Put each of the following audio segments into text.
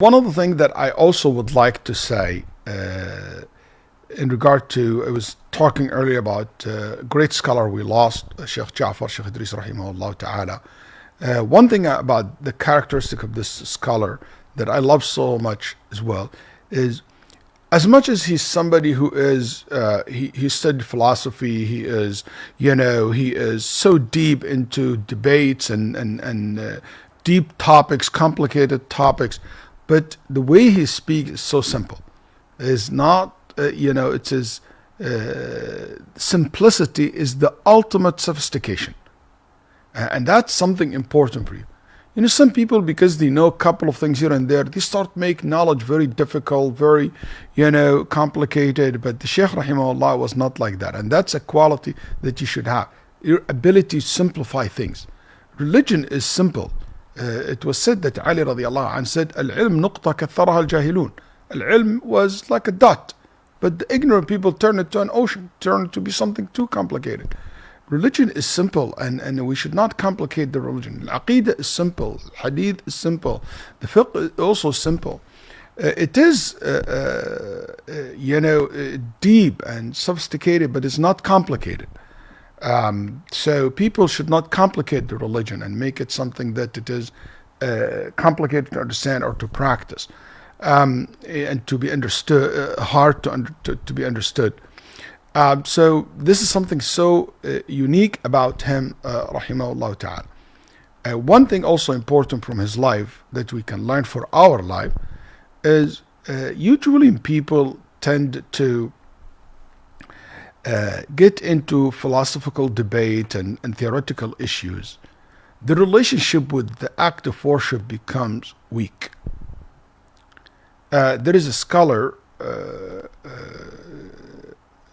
One of the things that I also would like to say in regard to, I was talking earlier about a great scholar we lost, Sheikh Jafar, Sheikh Idris rahimahullah ta'ala. One thing about the characteristic of this scholar that I love so much as well is, as much as he's somebody who is, he studied philosophy, he is, he is so deep into debates and deep topics, complicated topics, but the way he speaks is so simple. Is not, it's his simplicity is the ultimate sophistication. And that's something important for you. Some people, because they know a couple of things here and there, they start making knowledge very difficult, very, complicated. But the Sheikh rahimahullah was not like that. And that's a quality that you should have. Your ability to simplify things. Religion is simple. It was said that Ali radiallahu anh said, Al-ilm nuqta katharaha al-jahilun. Al-ilm was like a dot. But the ignorant people turn it to an ocean, turn it to be something too complicated. Religion is simple, and we should not complicate the religion. Al-aqidah is simple, hadith is simple, the fiqh is also simple. It is, deep and sophisticated, but it's not complicated. So people should not complicate the religion and make it something that it is complicated to understand or to practice, and to be understood, hard to be understood. So this is something so unique about him, rahimahullah ta'ala. One thing also important from his life that we can learn for our life is usually people tend to get into philosophical debate and theoretical issues. The relationship with the act of worship becomes weak. There is a scholar, Abu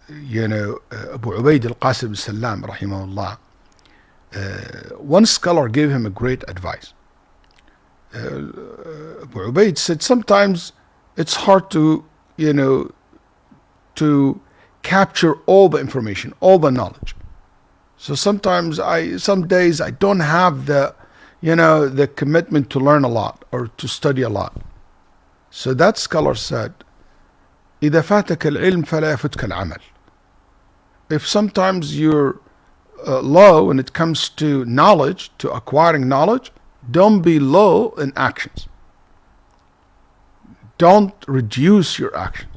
Ubaid al-Qasim al-Salam rahimahullah. One scholar gave him a great advice. Abu Ubaid said, sometimes it's hard to capture all the information, all the knowledge. So sometimes some days I don't have the commitment to learn a lot or to study a lot. So that scholar said, إذا فاتك العلم فلا يفتك العمل. If sometimes you're low when it comes to knowledge, to acquiring knowledge, don't be low in actions. Don't reduce your actions.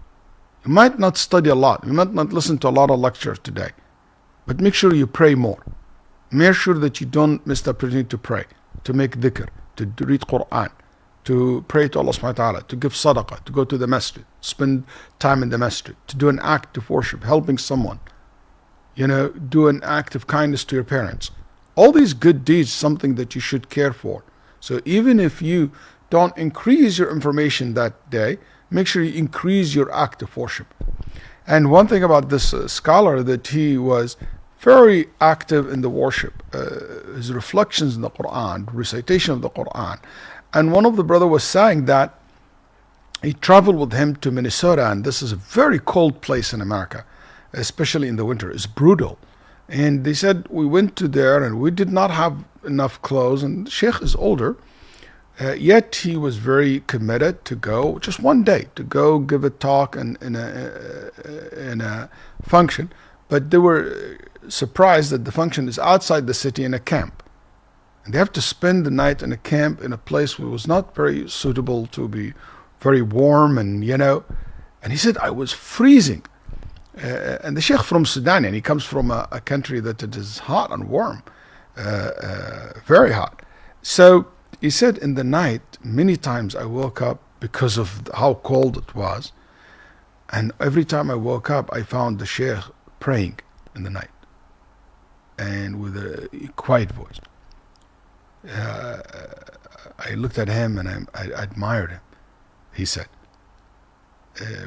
You might not study a lot. You might not listen to a lot of lectures today. But make sure you pray more. Make sure that you don't miss the opportunity to pray, to make dhikr, to read Quran, to pray to Allah subhanahu wa ta'ala, to give sadaqah, to go to the masjid, spend time in the masjid, to do an act of worship, helping someone, do an act of kindness to your parents. All these good deeds, something that you should care for. So even if you don't increase your information that day, make sure you increase your act of worship. And one thing about this scholar, that he was very active in the worship, his reflections in the Quran, recitation of the Quran. And one of the brother was saying that he traveled with him to Minnesota, and this is a very cold place in America, especially in the winter. It's brutal. And they said we went to there and we did not have enough clothes, and Sheikh is older, yet he was very committed to go just one day, to go give a talk in a function. But they were surprised that the function is outside the city in a camp. And they have to spend the night in a camp in a place where it was not very suitable to be very warm, and and he said, I was freezing. And the Sheikh from Sudan, and he comes from a country that it is hot and warm, very hot. So he said, in the night, many times I woke up because of how cold it was. And every time I woke up, I found the Sheikh praying in the night, and with a quiet voice. I looked at him and I admired him. He said,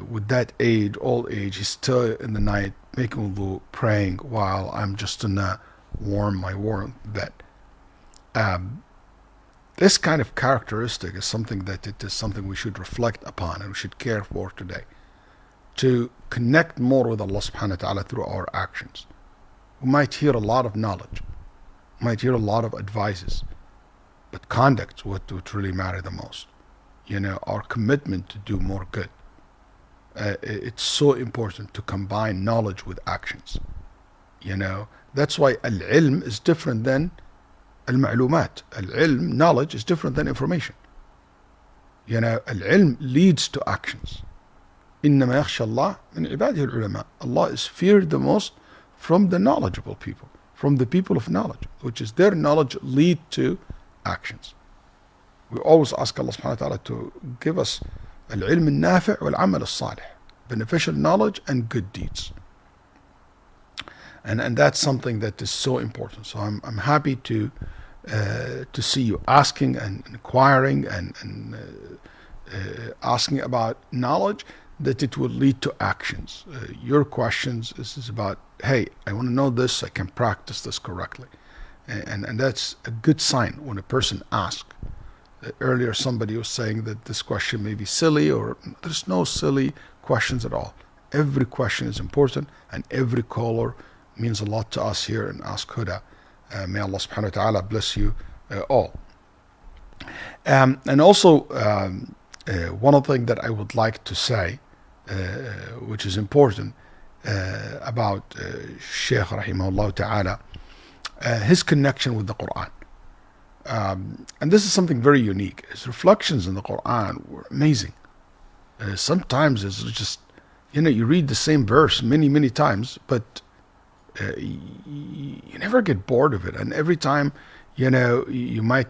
with that age, old age, he's still in the night making wudu, praying, while I'm just in my warm bed. This kind of characteristic is something that it is something we should reflect upon and we should care for today, to connect more with Allah subhanahu wa ta'ala through our actions. We might hear a lot of knowledge, we might hear a lot of advices, but conduct is what would really matter the most. our commitment to do more good. It's so important to combine knowledge with actions. That's why al-ilm is different than al-ma'lumat. Al-ilm, knowledge, is different than information. Al-ilm leads to actions. إنما يخشى الله من عباده العلماء. Allah is feared the most from the knowledgeable people, from the people of knowledge, which is their knowledge lead to actions. We always ask Allah subhanahu wa ta'ala to give us al-ilm al-nafi' wal-amal al-salih, beneficial knowledge and good deeds. And that's something that is so important. So I'm happy to see you asking and inquiring and asking about knowledge, that it will lead to actions. Your questions is about, hey, I want to know this, so I can practice this correctly. And that's a good sign when a person asks. Earlier somebody was saying that this question may be silly, or there's no silly questions at all. Every question is important, and every caller means a lot to us here in Ask Huda. May Allah subhanahu wa ta'ala bless you all. And also, one other thing that I would like to say, which is important, about Sheikh rahimahullah ta'ala, his connection with the Quran. And this is something very unique. His reflections in the Quran were amazing. Sometimes it's just, you read the same verse many times, but you never get bored of it. And every time, you might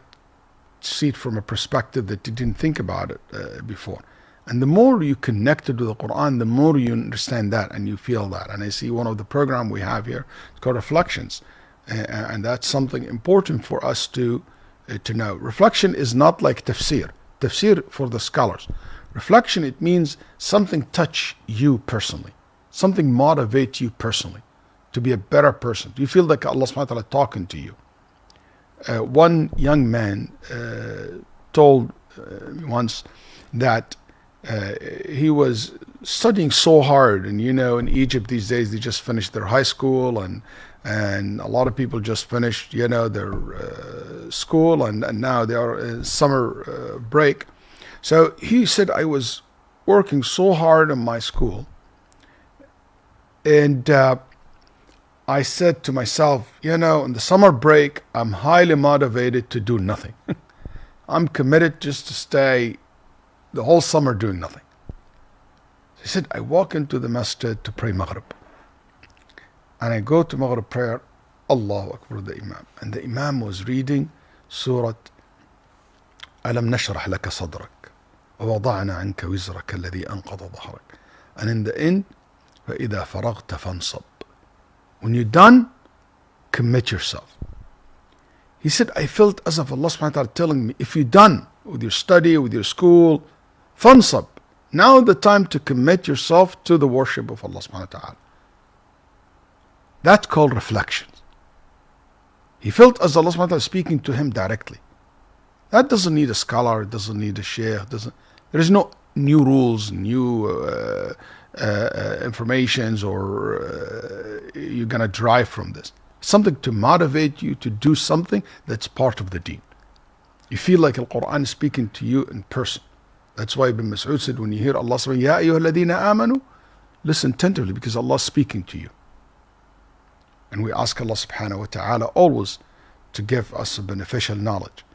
see it from a perspective that you didn't think about it before. And the more you connected to the Quran, the more you understand that and you feel that. And I see one of the program we have here, it's called Reflections. And that's something important for us to know. Reflection is not like tafsir. Tafsir for the scholars. Reflection, it means something touch you personally. Something motivate you personally to be a better person. Do you feel like Allah subhanahu wa ta'ala talking to you? One young man told me once that he was studying so hard, and in Egypt these days they just finished their high school, and a lot of people just finished their school, and now they are in summer break. So he said, I was working so hard in my school, and I said to myself, in the summer break I'm highly motivated to do nothing. I'm committed just to stay the whole summer doing nothing. He said, I walk into the masjid to pray Maghrib. And I go to Maghrib prayer, Allahu Akbar, the Imam. And the Imam was reading Surah Alam Nashrah Laka Sadrak wa wada'na anka wizraka alladhi anqadha dhahrak. And in the end, فَإِذَا فَرَغْتَ فَانْصَبْ. When you're done, commit yourself. He said, I felt as if Allah subhanahu wa ta'ala telling me, if you're done with your study, with your school, fansab. Now the time to commit yourself to the worship of Allah subhanahu wa ta'ala. That's called reflection. He felt as Allah subhanahu wa ta'ala speaking to him directly. That doesn't need a scholar, it doesn't need a sheikh, there is no new rules, new informations, or you're going to drive from this. Something to motivate you to do something that's part of the deen. You feel like the Quran is speaking to you in person. That's why Ibn Mas'ud said, when you hear Allah saying, Ya ayyuha alladhina amanu, listen attentively, because Allah is speaking to you. And we ask Allah subhanahu wa ta'ala always to give us a beneficial knowledge.